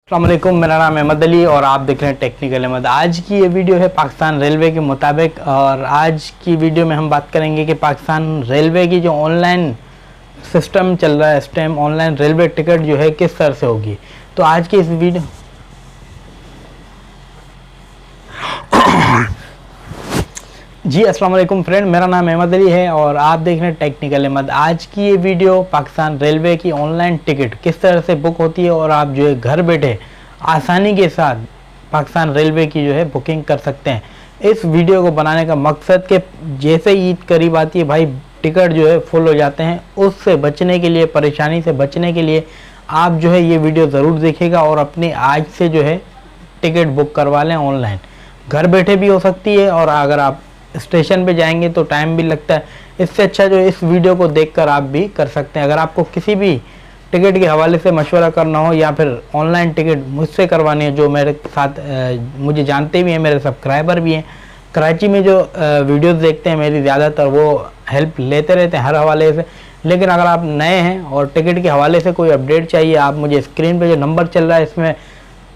अस्सलाम वालेकुम, मेरा नाम अहमद अली और आप देख रहे हैं टेक्निकल अहमद। आज की ये वीडियो है पाकिस्तान रेलवे के मुताबिक, और आज की वीडियो में हम बात करेंगे कि पाकिस्तान रेलवे की जो ऑनलाइन सिस्टम चल रहा है इस टाइम, ऑनलाइन रेलवे टिकट जो है किस तरह से होगी। तो आज की इस वीडियो जी अस्सलाम वालेकुम फ्रेंड, मेरा नाम अहमद अली है और आप देख रहे हैं टेक्निकल अहमद। आज की ये वीडियो पाकिस्तान रेलवे की ऑनलाइन टिकट किस तरह से बुक होती है और आप जो है घर बैठे आसानी के साथ पाकिस्तान रेलवे की जो है बुकिंग कर सकते हैं। इस वीडियो को बनाने का मकसद कि जैसे ईद करीब आती है भाई, टिकट जो है फुल हो जाते हैं, उससे बचने के लिए, परेशानी से बचने के लिए आप जो है ये वीडियो ज़रूर देखिएगा और अपने आज से जो है टिकट बुक करवा लें। ऑनलाइन घर बैठे भी हो सकती है और अगर आप स्टेशन पे जाएंगे तो टाइम भी लगता है। इससे अच्छा जो इस वीडियो को देखकर आप भी कर सकते हैं। अगर आपको किसी भी टिकट के हवाले से मशवरा करना हो या फिर ऑनलाइन टिकट मुझसे करवानी है, जो मेरे साथ मुझे जानते भी हैं, मेरे सब्सक्राइबर भी हैं, कराची में जो वीडियोस देखते हैं मेरी ज़्यादातर, वो हेल्प लेते रहते हैं हर हवाले से। लेकिन अगर आप नए हैं और टिकट के हवाले से कोई अपडेट चाहिए, आप मुझे स्क्रीन पर जो नंबर चल रहा है इसमें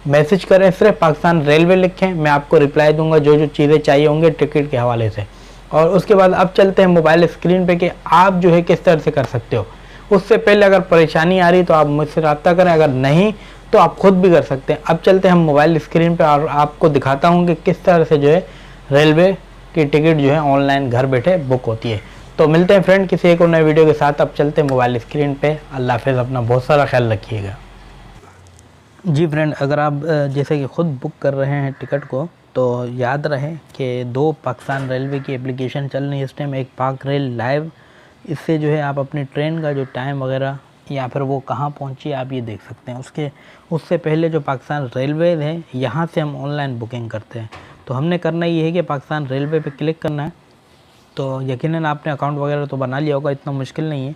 मैसेज करें, सिर्फ पाकिस्तान रेलवे लिखें, मैं आपको रिप्लाई दूंगा जो जो चीज़ें चाहिए होंगे टिकट के हवाले से। और उसके बाद अब चलते हैं मोबाइल स्क्रीन पे कि आप जो है किस तरह से कर सकते हो। उससे पहले अगर परेशानी आ रही तो आप मुझसे रब्ता करें, अगर नहीं तो आप खुद भी कर सकते हैं। अब चलते हैं हम मोबाइल स्क्रीन पर और आपको दिखाता हूँ कि किस तरह से जो है रेलवे की टिकट जो है ऑनलाइन घर बैठे बुक होती है। तो मिलते हैं फ्रेंड किसी एक और नए वीडियो के साथ। अब चलते हैं मोबाइल स्क्रीन पर। अल्लाह हाफ़िज़, अपना बहुत सारा ख्याल रखिएगा। जी फ्रेंड, अगर आप जैसे कि ख़ुद बुक कर रहे हैं टिकट को, तो याद रहे कि दो पाकिस्तान रेलवे की एप्लीकेशन चल रही है इस टाइम। एक पाक रेल लाइव, इससे जो है आप अपनी ट्रेन का जो टाइम वगैरह या फिर वो कहाँ पहुंची आप ये देख सकते हैं। उससे पहले जो पाकिस्तान रेलवे है, यहाँ से हम ऑनलाइन बुकिंग करते हैं। तो हमने करना ये है कि पाकिस्तान रेलवे पे क्लिक करना है। तो यकीनन आपने अकाउंट वगैरह तो बना लिया होगा, इतना मुश्किल नहीं है।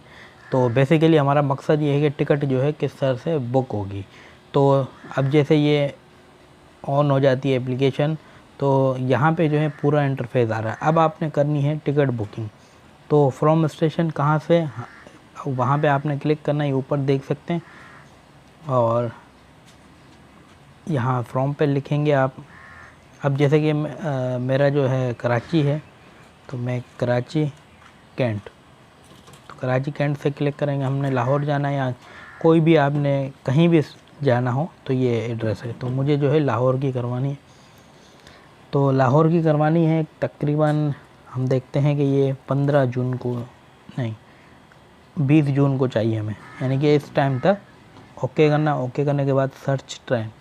तो बेसिकली हमारा मकसद ये है कि टिकट जो है किस तरह से बुक होगी। तो अब जैसे ये ऑन हो जाती है एप्लीकेशन, तो यहाँ पे जो है पूरा इंटरफेस आ रहा है। अब आपने करनी है टिकट बुकिंग। तो फ्रॉम स्टेशन कहाँ से, वहाँ पे आपने क्लिक करना है, ऊपर देख सकते हैं। और यहाँ फ्रॉम पे लिखेंगे आप। अब जैसे कि मेरा जो है कराची है, तो मैं कराची कैंट, तो कराची कैंट से क्लिक करेंगे। हमने लाहौर जाना है या कोई भी आपने कहीं भी जाना हो तो ये एड्रेस है। तो मुझे जो है लाहौर की करवानी है, तो लाहौर की करवानी है। तकरीबन हम देखते हैं कि ये 15 जून को, नहीं 20 जून को चाहिए हमें, यानी कि इस टाइम तक ओके करना। ओके करने के बाद सर्च ट्रेन।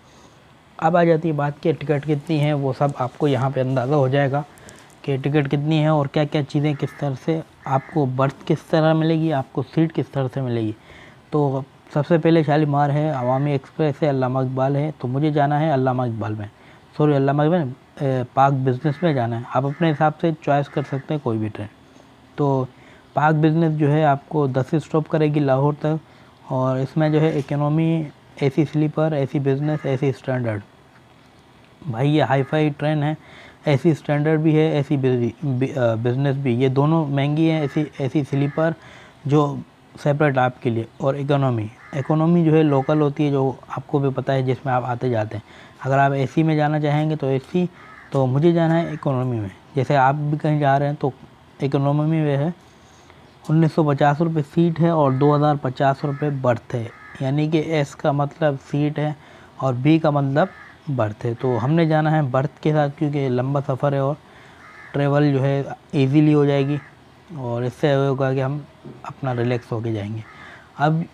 अब आ जाती है बात कि टिकट कितनी है, वो सब आपको यहाँ पे अंदाज़ा हो जाएगा कि टिकट कितनी है और क्या क्या चीज़ें किस तरह से आपको, बर्थ किस तरह मिलेगी, आपको सीट किस तरह से मिलेगी। तो सबसे पहले शालीमार है, अवामी एक्सप्रेस है, अल्लामा इकबाल है। तो मुझे जाना है अल्लामा इकबाल में, सॉरी अल्लामा इकबाल पाक बिज़नेस में जाना है। आप अपने हिसाब से चॉइस कर सकते हैं कोई भी ट्रेन। तो पाक बिज़नेस जो है आपको 10 स्टॉप करेगी लाहौर तक, और इसमें जो है economy, AC sleeper, AC business, AC standard. भाई ये हाई फाई ट्रेन है, एसी स्टैंडर्ड भी है, एसी बिज़नेस भी, ये दोनों महंगी है। एसी स्लीपर जो सेपरेट आपके लिए, और इकोनॉमी जो है लोकल होती है, जो आपको भी पता है जिसमें आप आते जाते हैं। अगर आप एसी में जाना चाहेंगे तो एसी, तो मुझे जाना है इकोनॉमी में। जैसे आप भी कहीं जा रहे हैं तो इकोनॉमी में है 1950 रुपये सीट है और 2050 रुपये बर्थ है। यानी कि एस का मतलब सीट है और बी का मतलब बर्थ है। तो हमने जाना है बर्थ के साथ, क्योंकि लंबा सफ़र है और ट्रेवल जो है ईज़िली हो जाएगी, और इससे होगा कि हम अपना रिलैक्स होके जाएंगे। अब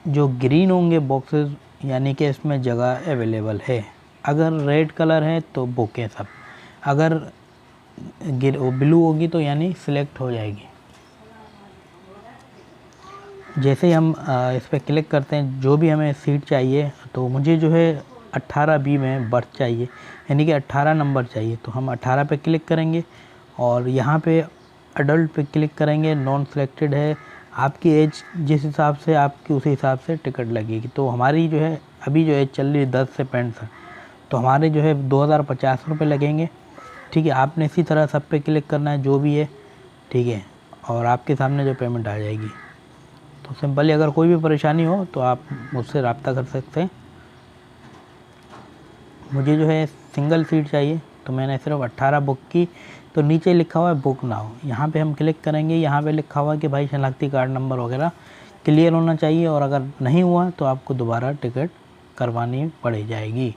जो ग्रीन होंगे बॉक्सेस, यानी कि इसमें जगह अवेलेबल है। अगर रेड कलर है तो बुक है सब, अगर ब्लू होगी तो यानी सिलेक्ट हो जाएगी। जैसे ही हम इस पर क्लिक करते हैं, जो भी हमें सीट चाहिए, तो मुझे जो है 18B में बर्थ चाहिए, यानी कि 18 नंबर चाहिए। तो हम 18 पे क्लिक करेंगे और यहाँ पे अडल्ट पे क्लिक करेंगे। नॉन सिलेक्टेड है, आपकी एज जिस हिसाब से आपकी उसी हिसाब से टिकट लगेगी। तो हमारी जो है अभी जो एज चल रही है 10 से 65, तो हमारे जो है 2050 रुपये लगेंगे। ठीक है, आपने इसी तरह सब पे क्लिक करना है जो भी है, ठीक है, और आपके सामने जो पेमेंट आ जाएगी। तो सिंपली अगर कोई भी परेशानी हो तो आप मुझसे रब्ता कर सकते हैं। मुझे जो है सिंगल सीट चाहिए, तो मैंने सिर्फ 18 बुक की। तो नीचे लिखा हुआ है बुक नाउ, यहाँ पे हम क्लिक करेंगे। यहाँ पे लिखा हुआ है कि भाई शनाख्ती कार्ड नंबर वगैरह क्लियर होना चाहिए, और अगर नहीं हुआ तो आपको दोबारा टिकट करवानी पड़ जाएगी।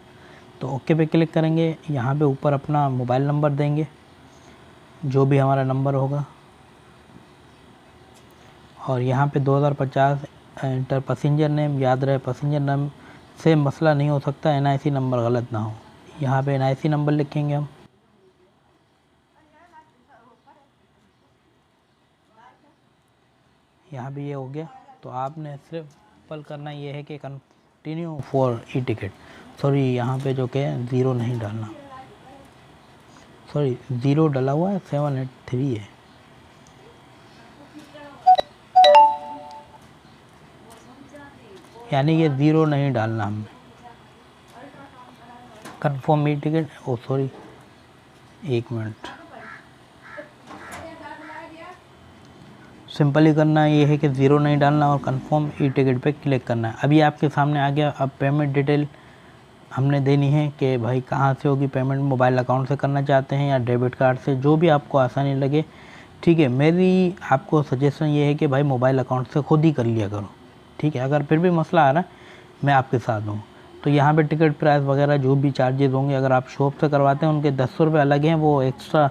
तो ओके पे क्लिक करेंगे। यहाँ पे ऊपर अपना मोबाइल नंबर देंगे, जो भी हमारा नंबर होगा, और यहाँ पे 2050 इंटर पैसेंजर नेम। याद रहे पैसेंजर नेम से मसला नहीं हो सकता, NIC नंबर गलत ना हो। यहाँ पे NIC नंबर लिखेंगे हम। यहाँ भी ये हो गया। तो आपने सिर्फ पल करना ये है कि continue for e ticket. Sorry, यहाँ पे जो कि 0 नहीं डालना, सॉरी 0 डाला हुआ है, 783 है। यानी कि 0 नहीं डालना हमने। कंफर्म ई टिकट, ओ सॉरी 1 मिनट, सिंपल ही करना ये है कि 0 नहीं डालना और कंफर्म ई टिकट पे क्लिक करना है। अभी आपके सामने आ गया। अब पेमेंट डिटेल हमने देनी है कि भाई कहाँ से होगी पेमेंट, मोबाइल अकाउंट से करना चाहते हैं या डेबिट कार्ड से, जो भी आपको आसानी लगे। ठीक है, मेरी आपको सजेशन ये है कि भाई मोबाइल अकाउंट से खुद ही कर लिया करो। ठीक है, अगर फिर भी मसला आ रहा है मैं आपके साथ हूँ। तो यहाँ पे टिकट प्राइस वगैरह जो भी चार्जेस होंगे, अगर आप शॉप से करवाते हैं उनके 10 रुपये अलग हैं, वो एक्स्ट्रा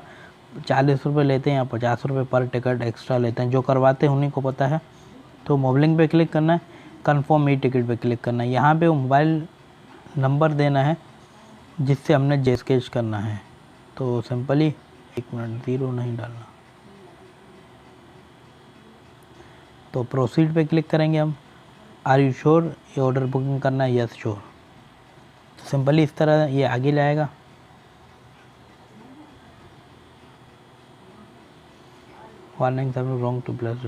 40 रुपये लेते हैं या 50 रुपये पर टिकट एक्स्ट्रा लेते हैं। जो करवाते हैं उन्हीं को पता है। तो मोबाइलिंग पे क्लिक करना है, कंफर्म ई टिकट पे क्लिक करना है। यहाँ पे वो मोबाइल नंबर देना है जिससे हमने जेस्केच करना है। तो सिंपली 1 मिनट, 0 नहीं डालना। तो प्रोसीड पे क्लिक करेंगे हम। आर यू श्योर, ये ऑर्डर बुकिंग करना है, यस श्योर। तो सिंपली इस तरह ये आगे लाएगा। Warning wrong two plus.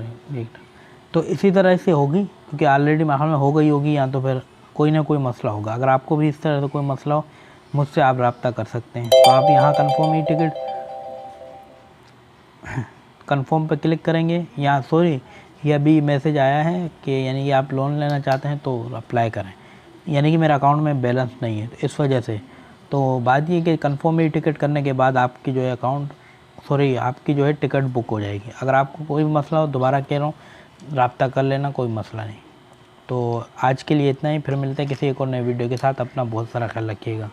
तो इसी तरह से होगी, क्योंकि ऑलरेडी माहौल में हो गई होगी, या तो फिर कोई ना कोई मसला होगा। अगर आपको भी इस तरह से कोई मसला हो, मुझसे आप रब्ता कर सकते हैं। तो आप यहाँ कंफर्म ई टिकट कंफर्म पे क्लिक करेंगे। यहाँ सॉरी, ये अभी मैसेज आया है कि यानी कि आप लोन लेना चाहते हैं तो अप्लाई करें, यानी कि मेरा अकाउंट में बैलेंस नहीं है, तो इस वजह से। तो बात ये कि कंफर्म ई टिकट करने के बाद आपकी जो है आपकी जो है टिकट बुक हो जाएगी। अगर आपको कोई भी मसला हो, दोबारा कह रहा हूँ, रब्ता कर लेना, कोई मसला नहीं। तो आज के लिए इतना ही, फिर मिलते हैं किसी एक और नए वीडियो के साथ। अपना बहुत सारा ख्याल रखिएगा।